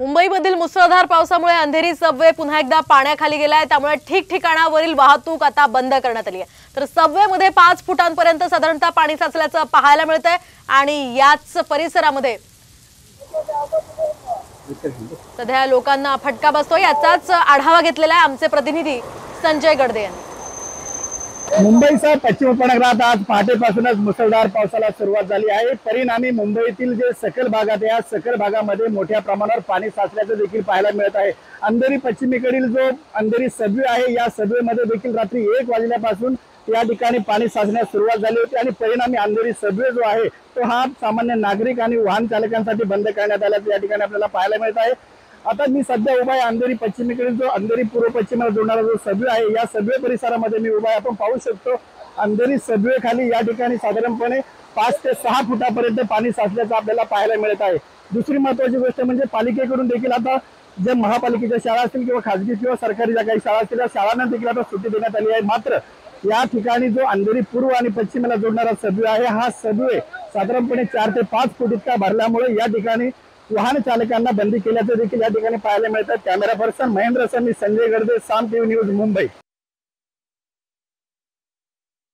मुंबईमधील मुसळधार पावसामुळे अंधेरी सबवे पुन्हा एकदा पाण्याखाली गेलाय। त्यामुळे ठिकठिकाणावरील वाहतूक आता बंद करण्यात आली आहे। तर सबवे मध्ये 5 फुटांपर्यंत साधारणतः पाणी साचल्याचं पाहायला मिळतंय आणि याच परिसरामध्ये सध्या लोकांना फटका बसतोय। याचाच आढावा घेतलेला आहे आमचे प्रतिनिधी संजय गडदे यांनी। मुंबईसह पश्चिम उपनगरात आज पहाटेपासूनच मुसळधार पावसाला सुरुवात झाली आहे। परिणामी मुंबईतील जे सखल भागात या सखल भागामध्ये मोठ्या प्रमाणावर पाणी साचल्याचं देखील पाहायला मिळत आहे। अंधेरी पश्चिमेकडील जो अंधेरी सबवे आहे या सबवेमध्ये देखील रात्री 1 वाजल्यापासून या ठिकाणी पाणी साचण्यास सुरुवात झाली होती आणि परिणामी अंधेरी सबवे जो आहे तो हा सामान्य नागरिक आणि वाहन चालकांसाठी बंद करण्यात आल्याचं या ठिकाणी आपल्याला पाहायला मिळत आहे। आता मी सध्या उभा आहे अंधेरी पश्चिमेकडील जो अंधेरी पूर्व पश्चिमेला जोडणारा जो सबवे आहे या सबवे परिसरामध्ये मी उभा आहे। आपण पाहू शकतो अंधेरी सबवे खाली या ठिकाणी साधारणपणे 5 ते 6 फुटापर्यंत पाणी साचल्याचं आपल्याला पाहायला मिळत आहे। दुसरी महत्त्वाची गोष्ट म्हणजे पालिकेकडून देखील आता जे महापालिकेच्या शाळा असतील किंवा खासगी किंवा सरकारी ज्या काही शाळा असतील त्या शाळांना देखील आता सुट्टी देण्यात आली आहे। मात्र या ठिकाणी जो अंधेरी पूर्व आणि पश्चिमेला जोडणारा सबवे आहे हा सबवे साधारणपणे 4 ते 5 फूट इतका भरल्यामुळे या ठिकाणी वाहन चालकांना बंदी केल्याचं देखील या ठिकाणी पाहायला मिळतं। कॅमेरा पर्सन महेंद्र सर, मी संजय गडदे, साम टीव्ही न्यूज, मुंबई।